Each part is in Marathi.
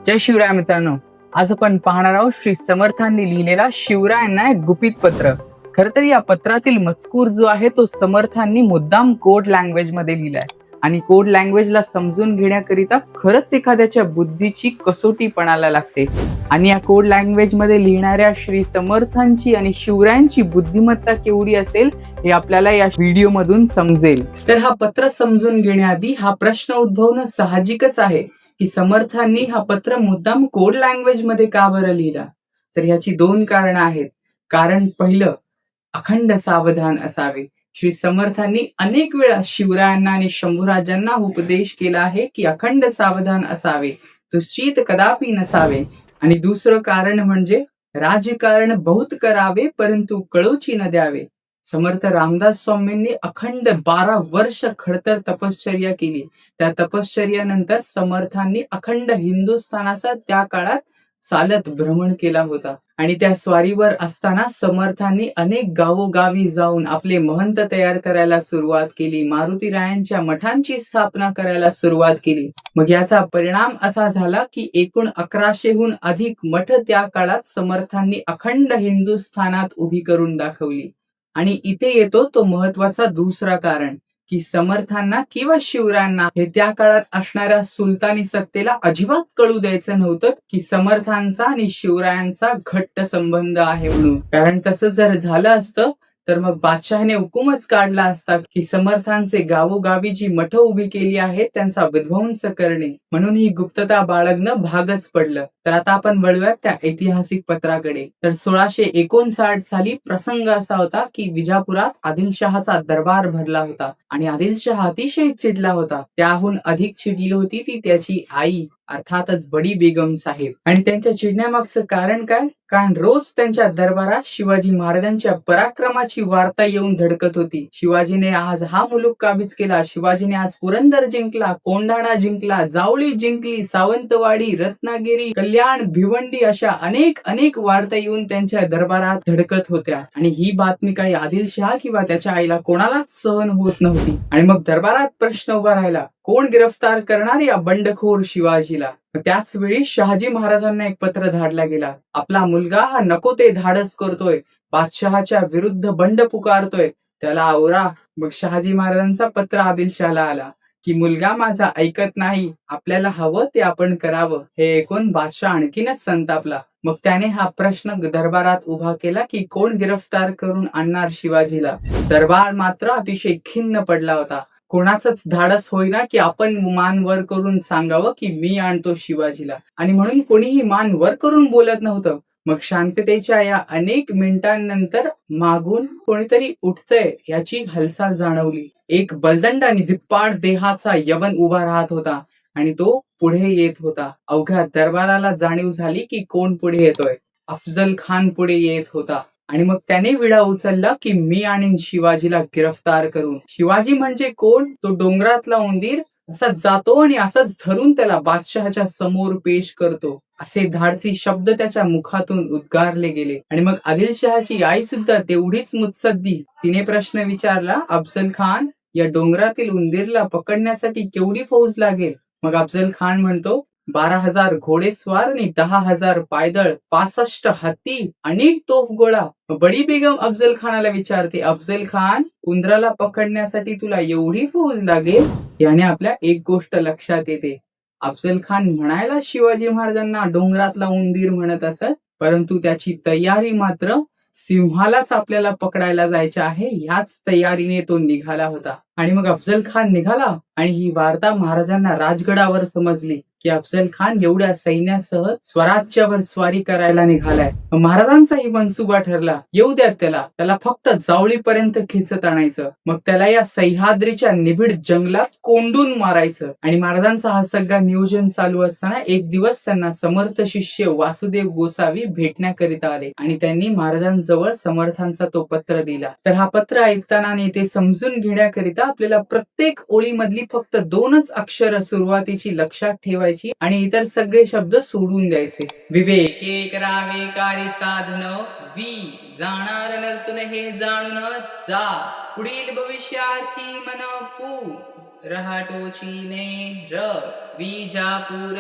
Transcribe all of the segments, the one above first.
जय शिवराय मित्रांनो. आज आपण पाहणार आहोत श्री समर्थांनी लिहिलेला शिवरायांना एक गुपित पत्र. खर तर या पत्रातील मजकूर जो आहे तो समर्थांनी मुद्दाम कोड लँग्वेज मध्ये लिहिलाय आणि कोड लँग्वेजला समजून घेण्याकरिता खरंच एखाद्याच्या बुद्धीची कसोटी पणाला लागते. आणि या कोड लँग्वेज मध्ये लिहिणाऱ्या श्री समर्थांची आणि शिवरायांची बुद्धिमत्ता केवढी असेल हे आपल्याला या व्हिडिओ मधून समजेल. तर हा पत्र समजून घेण्याआधी हा प्रश्न उद्भवणं साहजिकच आहे की समर्थांनी हा पत्र मुद्दाम कोड लँग्वेज मध्ये का बरं लिहिला. तर याची दोन कारणं आहेत. कारण पहिलं, अखंड सावधान असावे. श्री समर्थांनी अनेक वेळा शिवरायांना आणि शंभूराजांना उपदेश केला आहे की अखंड सावधान असावे, दुश्चित कदापि नसावे. आणि दुसरं कारण म्हणजे राजकारण बहुत करावे परंतु कळूची न द्यावे. समर्थ रामदास स्वामींनी अखंड 12 वर्ष खडतर तपश्चर्या केली. त्या तपश्चर्यानंतर समर्थांनी अखंड हिंदुस्थानाचा त्या काळात चालत भ्रमण केला होता. आणि त्या स्वारीवर असताना समर्थांनी अनेक गावोगावी जाऊन आपले महंत तयार करायला सुरुवात केली. मारुतीरायांच्या मठांची स्थापना करायला सुरुवात केली. मग याचा परिणाम असा झाला की एकूण 1100हून अधिक मठ त्या काळात समर्थांनी अखंड हिंदुस्थानात उभी करून दाखवली. आणि इथे येतो तो महत्वाचा दुसरा कारण की समर्थांना किंवा शिवरायांना हे त्या काळात असणाऱ्या सुलतानी सत्तेला अजिबात कळू द्यायचं नव्हतं की समर्थांचा आणि शिवरायांचा घट्ट संबंध आहे म्हणून. कारण तसं जर झालं असतं तर मग बादशहाने हुकूमच काढला असता की समर्थांचे गावोगावी जी मठ उभी केली आहेत त्यांचा विध्वंस करणे. म्हणून ही गुप्तता बाळगणं भागच पडलं. तर आता आपण वळूयात त्या ऐतिहासिक पत्राकडे. तर 1659 साली प्रसंग असा होता की विजापुरात आदिलशहाचा दरबार भरला होता आणि आदिलशहा अतिशय चिडला होता. त्याहून अधिक चिडली होती ती त्याची आई अर्थातच बडी बेगम साहेब. आणि त्यांच्या चिडण्यामागचं कारण काय? कारण रोज त्यांच्या दरबारात शिवाजी महाराजांच्या पराक्रमाची वार्ता येऊन धडकत होती. शिवाजीने आज हा मुलूक काबीज केला, शिवाजीने आज पुरंदर जिंकला, कोंढाणा जिंकला, जावळी जिंकली, सावंतवाडी, रत्नागिरी, कल्याण, भिवंडी अशा अनेक अनेक वार्ता येऊन त्यांच्या दरबारात धडकत होत्या. आणि ही बातमी काही आदिलशहा किंवा त्याच्या आईला कोणालाच सहन होत नव्हती. आणि मग दरबारात प्रश्न उभा राहिला, कोण गिरफ्तार करणार या बंडखोर शिवाजीला. त्याच वेळी शहाजी महाराजांना एक पत्र धाडला गेला. आपला मुलगा हा नको ते धाडस करतोय, बादशहाच्या विरुद्ध बंड पुकारतोय, त्याला आवरा. मग शहाजी महाराजांचा पत्र आदिलशहाला आला की मुलगा माझा ऐकत नाही, आपल्याला हवं ते आपण करावं. हे ऐकून बादशाह आणखीनच संतापला. मग त्याने हा प्रश्न दरबारात उभा केला की कोण गिरफ्तार करून आणणार शिवाजीला. दरबार मात्र अतिशय खिन्न पडला होता. कोणाचंच धाडस होईना की आपण मान वर करून सांगावं की मी आणतो शिवाजीला. आणि म्हणून कोणीही मान वर करून बोलत नव्हतं. मग शांततेच्या या अनेक मिनिटांनंतर मागून कोणीतरी उठतंय याची हालचाल जाणवली. एक बलदंड आणि धिप्पाड देहाचा यवन उभा राहत होता आणि तो पुढे येत होता. अवघ्या दरबाराला जाणीव झाली की कोण पुढे येतोय. अफजल खान पुढे येत होता. आणि मग त्याने विडा उचलला की मी आणीन शिवाजीला गिरफ्तार करून. शिवाजी म्हणजे कोण? तो डोंगरातला उंदीर असाच जातो आणि असाच धरून त्याला बादशहाच्या समोर पेश करतो. असे धाडसी शब्द त्याच्या मुखातून उद्गारले गेले. आणि मग आदिलशहाची आई सुद्धा तेवढीच मुत्सद्दी. तिने प्रश्न विचारला, अफजल खान, या डोंगरातील उंदीरला पकडण्यासाठी केवढी फौज लागेल? मग अफजल खान म्हणतो, 12,000 घोडेस्वार आणि 10,000 पायदळ, 65 हत्ती, अनेक तोफगोळा. बडी बेगम अफजल खानाला विचारते, अफजल खान, उंदराला पकडण्यासाठी तुला एवढी फौज लागेल? याने आपल्या एक गोष्ट लक्षात येते. अफजल खान म्हणायला शिवाजी महाराजांना डोंगरातला उंदीर म्हणत असत, परंतु त्याची तयारी मात्र सिंहालाच आपल्याला पकडायला जायचे आहे ह्याच तयारीने तो निघाला होता. आणि मग अफजल खान निघाला आणि ही वार्ता महाराजांना राजगडावर समजली की अफजल खान एवढ्या सैन्यासह स्वराज्यावर स्वारी करायला निघालाय. महाराजांचाही मनसुबा ठरला, येऊ द्यात त्याला फक्त जावळीपर्यंत खेचत आणायचं. मग त्याला या सह्याद्रीच्या निबिड जंगलात कोंडून मारायचं. आणि महाराजांचा हा सगळा नियोजन चालू असताना एक दिवस त्यांना समर्थ शिष्य वासुदेव गोसावी भेटण्याकरिता आले आणि त्यांनी महाराजांजवळ समर्थांचा तो पत्र दिला. तर हा पत्र ऐकताना आणि ते समजून घेण्याकरिता आपल्याला प्रत्येक ओळीमधली फक्त 2च अक्षर सुरुवातीची लक्षात ठेवायची आणि इतर सगळे शब्द सोडून द्यायचे. विवेके करावे कार्य साधन, वी जाणार नर्तन हे जाणून जा, पुढील भविष्यार्थी मन पू. रहाटोची ने र विजापूर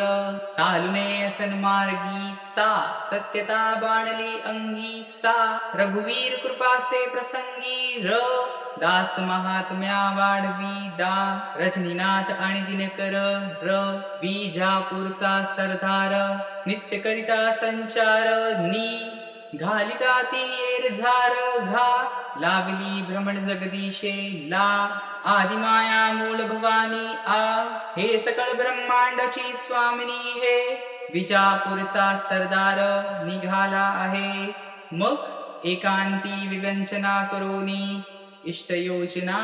चालुने सन्मार्गी सा सत्यता बाणली अंगी सा रघुवीर कृपासे प्रसंगी र दास महात्म्या वाढवी दा रजनीनाथ आणि दिनकर र विजापूरचा सरदार नित्य करिता संचार नी घालिता ती येर झार घा लावली भ्रमण जगदीशे ला आदिमाया मूळ भवानी आ हे सकळ ब्रह्मांडाची स्वामिनी हे विजापूरचा सरदार निघाला आहे मग एकांती विवंचना करोनी इष्ट योजना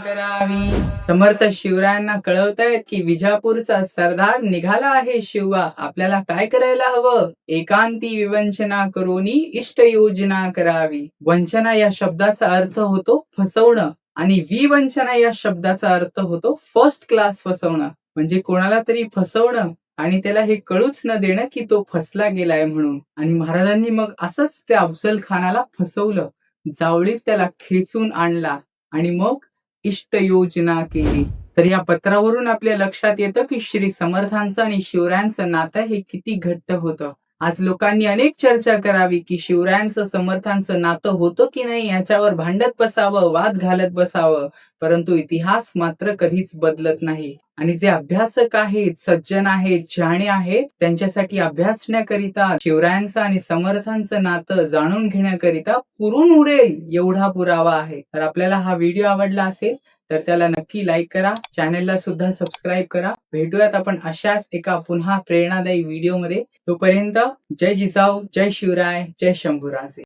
करावी. समर्थ शिवरायांना कळवतायत की विजापूरचा सरदार निघाला आहे. शिवा आपल्याला काय करायला हवं? एकांती विवंचना करोनी इष्ट योजना करावी. वंचना या शब्दाचा अर्थ होतो फसवणं आणि विवंचना या शब्दाचा अर्थ होतो फर्स्ट क्लास फसवणं. म्हणजे कोणाला तरी फसवणं आणि त्याला हे कळूच न देणं की तो फसला गेलाय म्हणून. आणि महाराजांनी मग असंच त्या अफजल खानाला फसवलं. जावळीत त्याला खेचून आणला आणि मग इष्ट योजना केली. तर या पत्रावरून आपल्या लक्षात येतं की श्री समर्थांचं आणि शिवरायांचं नातं हे किती घट्ट होतं. आज लोकांनी अनेक चर्चा करावी की शिवरायांचं समर्थांचं नातं होतं की नाही याच्यावर भांडत बसावं, वाद घालत बसावं, परंतु इतिहास मात्र कधीच बदलत नाही. आणि जे अभ्यासक आहेत, सज्जन आहेत, शहाणे आहेत, त्यांच्यासाठी अभ्यासण्याकरिता शिवरायांचं आणि समर्थांचं नातं जाणून घेण्याकरिता पुरून उरेल एवढा पुरावा आहे. तर आपल्याला हा व्हिडिओ आवडला असेल तर त्याला नक्की लाईक करा, चॅनेलला सुद्धा सबस्क्राईब करा. भेटूयात आपण अशाच एका पुन्हा प्रेरणादायी व्हिडिओमध्ये. तोपर्यंत जय जिजाऊ, जय शिवराय, जय शंभूराजे.